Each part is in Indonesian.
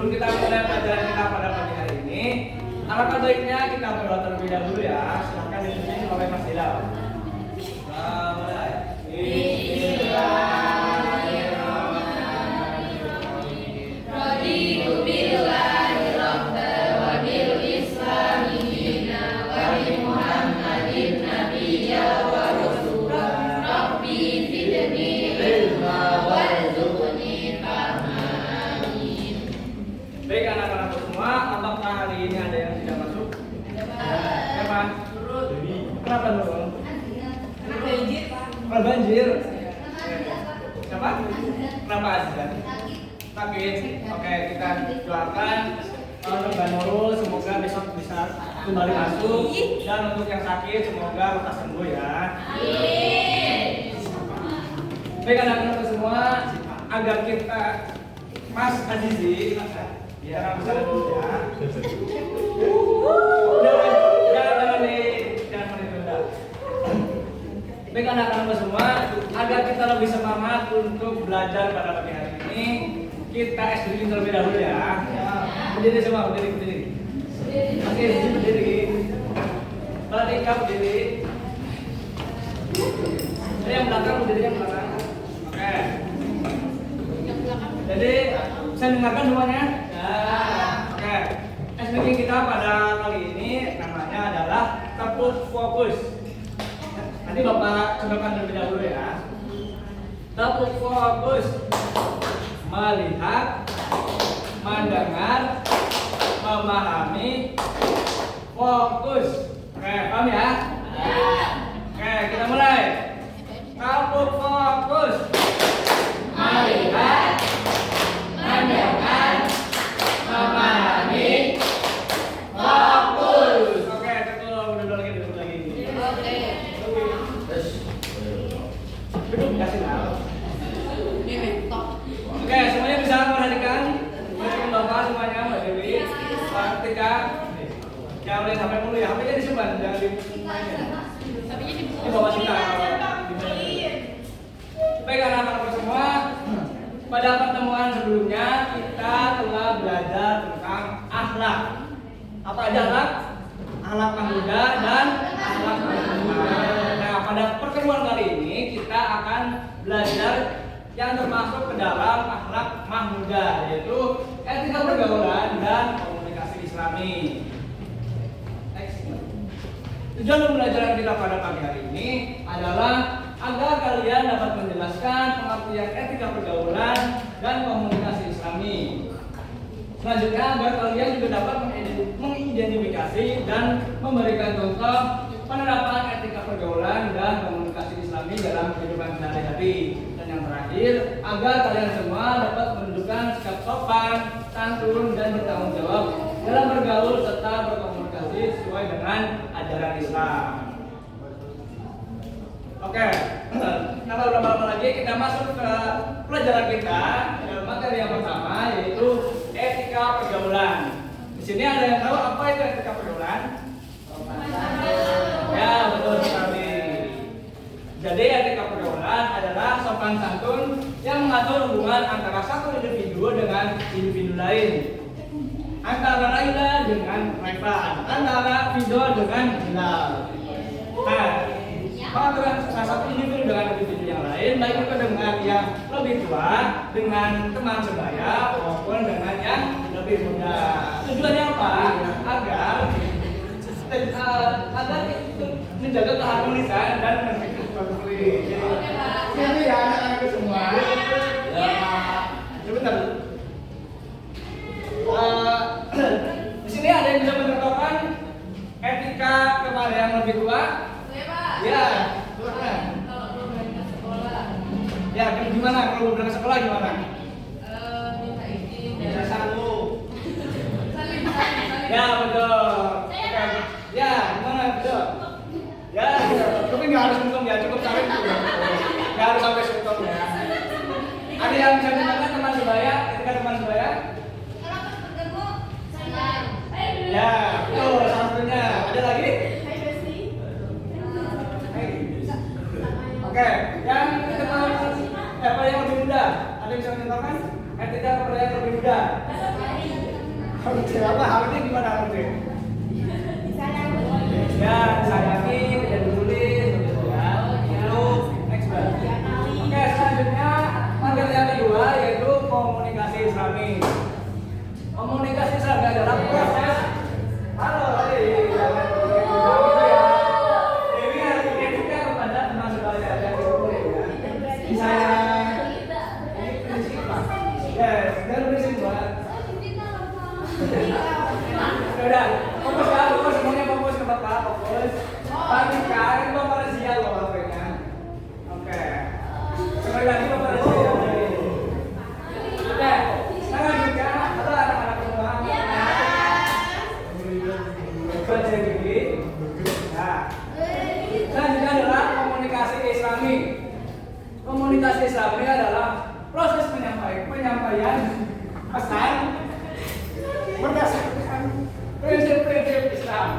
sebelum kita mulai pelajaran kita pada pagi hari ini, alangkah baiknya kita berdoa terlebih dahulu ya. Silakan dipimpin oleh Mas Hilal. Mulai. Baik anak-anakku semua, apakah hari ini ada yang tidak masuk? Siapa? Kenapa nurun? Karena banjir. Siapa? Kenapa ada? Sakit. Oke, kita doakan untuk Mbak Nurul semoga besok bisa kembali masuk, dan untuk yang sakit semoga lekas sembuh ya. Baik anak-anakku semua, agar kita Mas Azizi, ya, bisa dulu ya. Jangan menunda. Baik anak-anak semua, agar kita lebih semangat untuk belajar pada pagi hari ini, kita SDG terlebih dahulu ya. Berdiri semua, berdiri. Oke, berdiri. Balik berdiri. Jadi yang belakang berdiri yang belakang. Oke. Jadi saya dengarkan semuanya. Oke. SDG kita pada kali ini namanya adalah tepat fokus. Nanti Bapak contohkan terlebih dahulu ya. Tepat fokus. Melihat, mendengar, memahami, fokus. Oke, paham ya? Oke, kita mulai. Tepat fokus. Melihat, mendengar, memahami, fokus. Oke, duduk lagi. Duduk, kasih tahu. Oke, semuanya bisa perhatikan. Masukin Bapak semuanya, Mbak Dewi, Pak Tika. Jangan boleh sampai mulu ya, HP-nya disimpan, jangan dimainin. Ini Bapak Tika. Baik anak-anak semua, pada pertemuan sebelumnya kita telah belajar tentang akhlak. Apa aja akhlak? Akhlak mahmuda dan akhlak mahmuda. Nah, pada pertemuan kali ini kita akan belajar yang termasuk ke dalam akhlak mahmuda, yaitu etika pergaulan dan komunikasi Islami. Tujuan pembelajaran kita pada pagi hari ini adalah agar kalian dapat menjelaskan pengertian etika pergaulan dan komunikasi Islami. Selanjutnya agar kalian juga dapat mengidentifikasi dan memberikan contoh penerapan etika pergaulan dan komunikasi Islami dalam kehidupan sehari-hari. Dan yang terakhir, agar kalian semua dapat menunjukkan sikap sopan, santun, dan bertanggung jawab dalam bergaul serta berkomunikasi sesuai dengan ajaran Islam. Oke, tanpa berlama-lama lagi kita masuk ke pelajaran kita. Materi yang pertama yaitu etika pergaulan. Di sini ada yang tahu apa itu etika pergaulan? Ya, betul sekali. Jadi etika pergaulan adalah sopan santun yang mengatur hubungan antara satu individu dengan individu lain, antara Laila dengan Rifan, antara Fido dengan Hilal. Nah, pengaturan salah satu individu dengan individu yang lain, baik itu dengan yang lebih tua, dengan teman sebaya, maupun dengan yang lebih muda. Tujuannya apa? Agar itu menjaga keharmonisan dan menghindari konflik. Jadi ya anak-anakku semua. Sebentar. Di sini ada yang bisa mencontohkan etika kepada yang lebih tua? Ya, silakan. Ya, gimana kalau berangkat sekolah gimana? Minta izin. Ya, sanggup. Ya, betul. Ya, gimana betul? Ya, tapi nggak harus sungkem ya, cukup saling dulu. Nggak harus sampai sungkem ya. Ada yang bisa dimakan teman sebaya? Ketika teman sebaya? Ya, betul. Salah satunya. Ada lagi? Oke, yang teman siapa yang lebih muda? Ada yang bisa mencontohkan? Etika kepada yang lebih muda. Oke, apa harusnya gimana harusnya? Ya, disayangi, tidak dibully, begitu ya. Lalu next one. Oke, selanjutnya materi yang kedua yaitu komunikasi Islami. Komunikasi Islami adalah proses. Halo, jangan begitu ya. Dewi harus juga kepada teman sebaya yang boleh ya. Disayang. Ini prinsip lah. Yes, dan prinsip buat. Udah, fokus ya, fokus semuanya fokus ke bapak, fokus. Pastikan ini bapak rahasia loh HP-nya. Oke. Sekali lagi bapak rahasia. Oke. Selanjutnya ada anak-anak semua. Baca gigi. Nah. Selanjutnya adalah komunikasi Islami. Komunikasi Islami adalah proses penyampaian pesan berdasarkan prinsip-prinsip Islam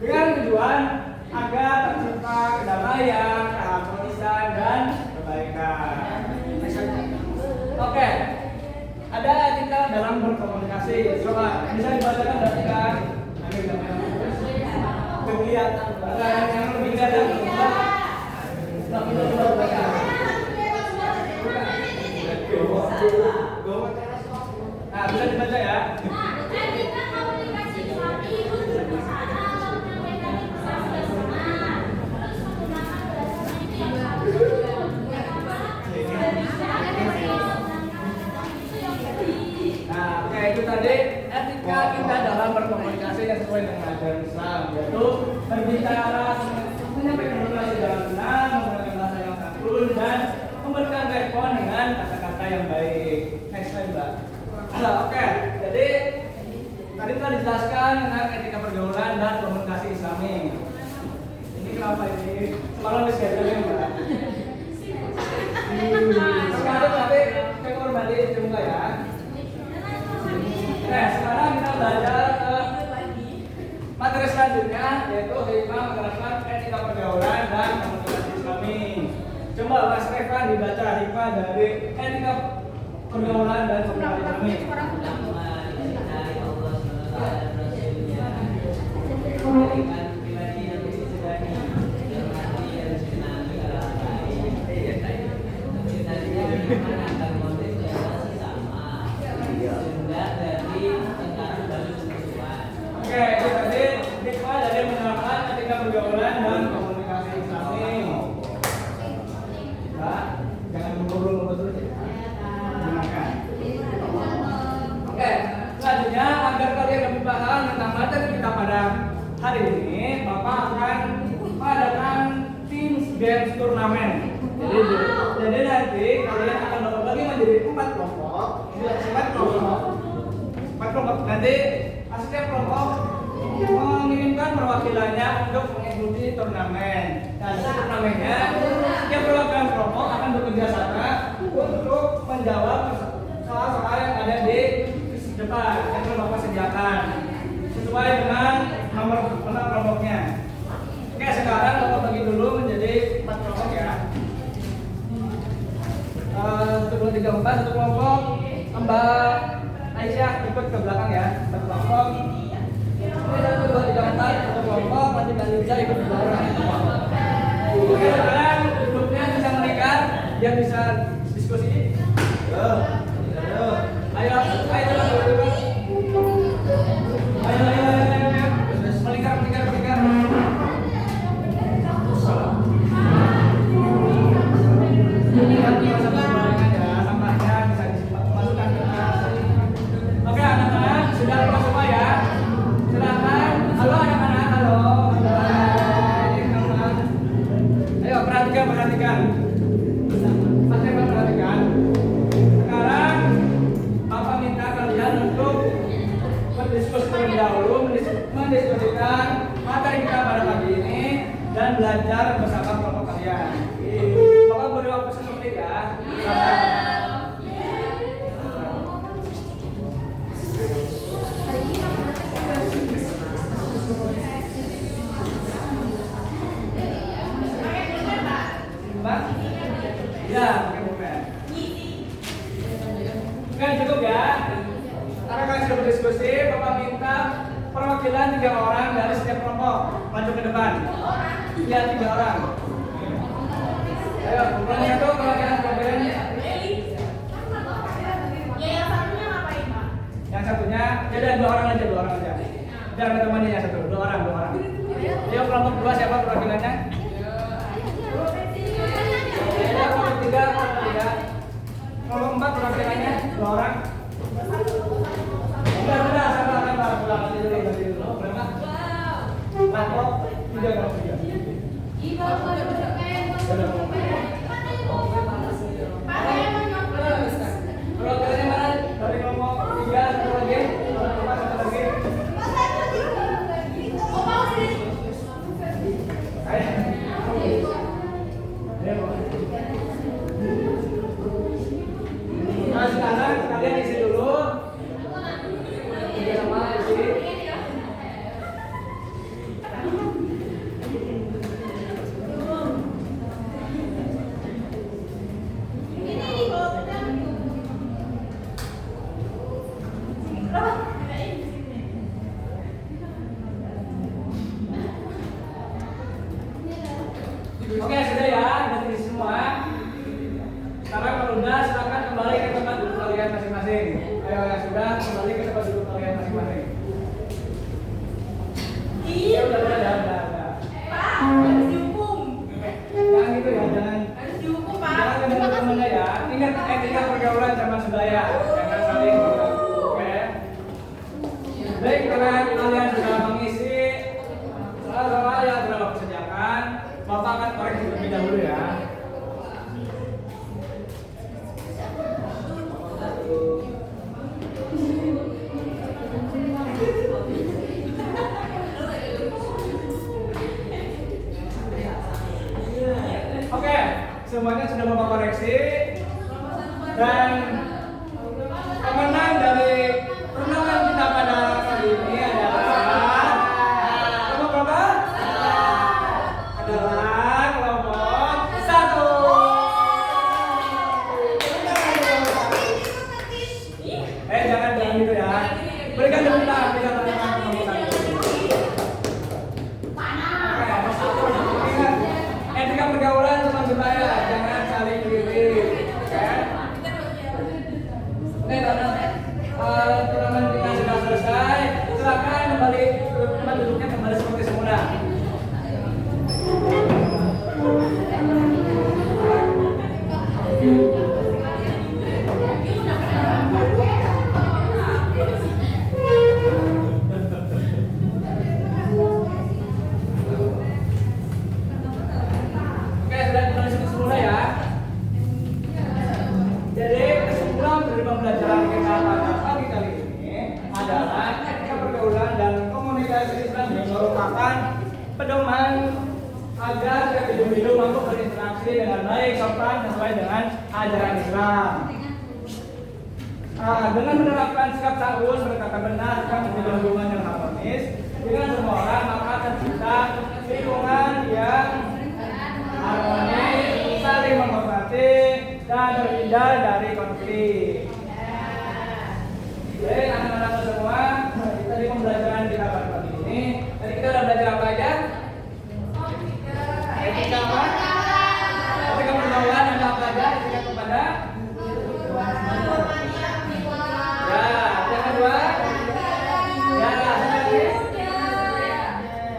dengan tujuan agar tercipta kedamaian, keharmonisan, dan kebaikan. Oke, ada etika dalam berkomunikasi. Coba bisa dibacakan berarti kan? Kelihatan ada yang lebih kelihatan. Nah, kita coba baca. Nah, bisa dibaca ya. Etika komunikasi Islami itu berusaha menyampaikan pesan bersama, terus menggunakan bahasa itu yang bagus. Nah, oke, itu tadi etika kita dalam berkomunikasi yang sesuai dengan ajaran Islam, yaitu berbicara, menyampaikan informasi dengan benar, menggunakan bahasa yang santun, dan memberikan respon dengan kata-kata yang baik. Next slide, Mbak. Nah, oke, jadi tadi telah dijelaskan tentang etika pergaulan dan komunikasi Islami. Ini kenapa ini? Semalam di schedule Mbak. Sekarang nanti cek kembali juga ya. Oke, sekarang kita belajar ke materi selanjutnya, yaitu hikmah menerapkan etika pergaulan dan komunikasi Islami. Coba Mas Revan dibaca hikmah dari etika pergaulan dan komunikasi Islami. Oke, itu tadi hikmah dari menerapkan etika pergaulan dan komunikasi Islami. Nah, jangan buru-buru terus ya. Gunakan. Oke, selanjutnya agar kalian lebih paham tentang materi kita pada hari ini, Bapak akan mengadakan Teams Games Turnamen. Jadi nanti kalian akan berbagi menjadi 4 kelompok. Nanti setiap kelompok mengirimkan perwakilannya untuk mengikuti turnamen. Dan turnamennya setiap perwakilan kelompok akan bekerja sama untuk menjawab soal-soal yang ada di depan yang telah Bapak sediakan sesuai dengan nomor kelompoknya. Oke, sekarang Bapak bagi dulu menjadi 4 kelompok ya. 1, 2, 3, 4 satu kelompok. Mbak Aisyah ikut ke belakang ya. Satu kelompok. Ini 1, 2, 3, 4 satu kelompok. Nanti Mbak Liza ikut ke belakang. Oke, sekarang grupnya bisa menikah, dia bisa diskusi. Ayo, melingkar. Sampahnya bisa dimasukkan ke tas. Oke, anak-anak sudah lulus semua ya. Silakan. Halo anak-anak, halo. Ayo perhatikan. Perhatikan. Sekarang Bapak minta kalian untuk berdiskusi terlebih dahulu, mendiskusikan materi kita pada pagi ini dan belajar bersama kelompok kalian. Bapak beri waktu semenit ya. Mbak? Ya, pakai pulpen. Oke, cukup ya. Karena kalian sudah berdiskusi berdiskusi, Bapak minta perwakilan 3 orang dari setiap kelompok maju ke depan. Ya, 3 orang. Ayo, kelompok satu perwakilannya. Yang satunya, ya udah 2 orang aja. Jangan ada temannya yang satu, 2 orang. Ayo kelompok 2 siapa perwakilannya? Ya, kelompok 3. Kelompok 4 perwakilannya 2 orang. Sudah, sabar. Ganti dulu. Berapa? 4 3 kalau 3. Perwakilannya mana? Dari kelompok 3 satu lagi. Kelompok 4 satu lagi. Nah, sekarang kalian isi dulu. Sama isi. Oke, sudah ya, udah tulis semua. Sekarang kalau udah, silakan kembali ke tempat duduk kalian masing-masing. Ayo yang sudah, kembali ke tempat duduk kalian masing-masing. Ya udah. Jangan gitu ya, jangan ke teman-temannya ya. Ingat etika pergaulan zaman sebaya, jangan saling mengganggu. Oke. Baik, karena kalian sudah mengisi soal-soal yang telah Bapak sediakan, Bapak akan koreksi terlebih dahulu ya. Oke, semuanya sudah Bapak koreksi. Dan pemenang dari renungan kita pada kali ini adalah kelompok berapa? Adalah kelompok 1. Jangan gitu ya. Berikan tepuk tangan kita pada kelompok 1. Ingat, etika pergaulan teman sebaya, jangan saling iri. Oke, turnamen kita sudah selesai. Silakan kembali tempat duduknya kembali seperti semula. Oke, sudah kembali seperti semula ya. Jadi kesimpulan dari pembelajaran kita pada pagi kali ini adalah etika pergaulan dan komunikasi Islam yang merupakan pedoman agar setiap individu mampu berinteraksi dengan baik, sopan, sesuai dengan ajaran Islam. Dengan menerapkan sikap santun, berkata benar, dan menjaga hubungan yang harmonis dengan semua orang, maka tercipta lingkungan yang harmonis, saling menghormati, dan terhindar dari konflik. Baik, anak-anak semua, tadi pembelajaran kita pada pagi ini. Tadi kita udah belajar apa aja? Etika apa? Etika pergaulan dan apa aja? Etika kepada? Ya, yang kedua? Ya,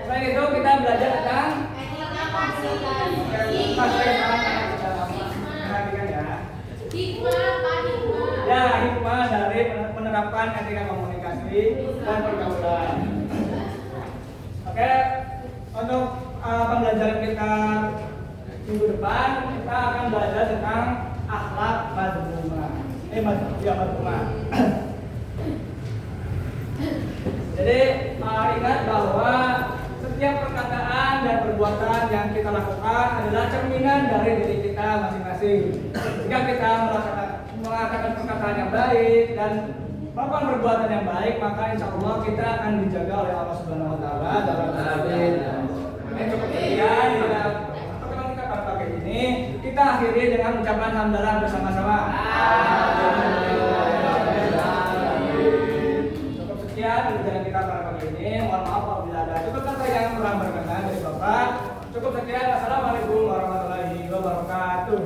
selain itu kita belajar tentang ya, hikmah dari menerapkan etika komunikasi dan pergaulan. Oke, untuk pembelajaran kita minggu depan kita akan belajar tentang akhlak madhumah. Madhumah. Jadi ingat bahwa setiap perkataan dan perbuatan yang kita lakukan adalah cerminan dari diri kita masing-masing. Jika kita mengatakan perkataan yang baik dan melakukan perbuatan yang baik, maka insya Allah kita akan dijaga oleh Allah Subhanahu Wa Taala dalam amin. Cukup sekian pertemuan kita pada pagi ini. Kita akhiri dengan ucapan hamdalah bersama-sama. Cukup pelajaran kita pada pagi ini. Mohon maaf apabila ada cukup kata yang kurang berkenan dari Bapak. Cukup sekian. Assalamualaikum warahmatullahi wabarakatuh.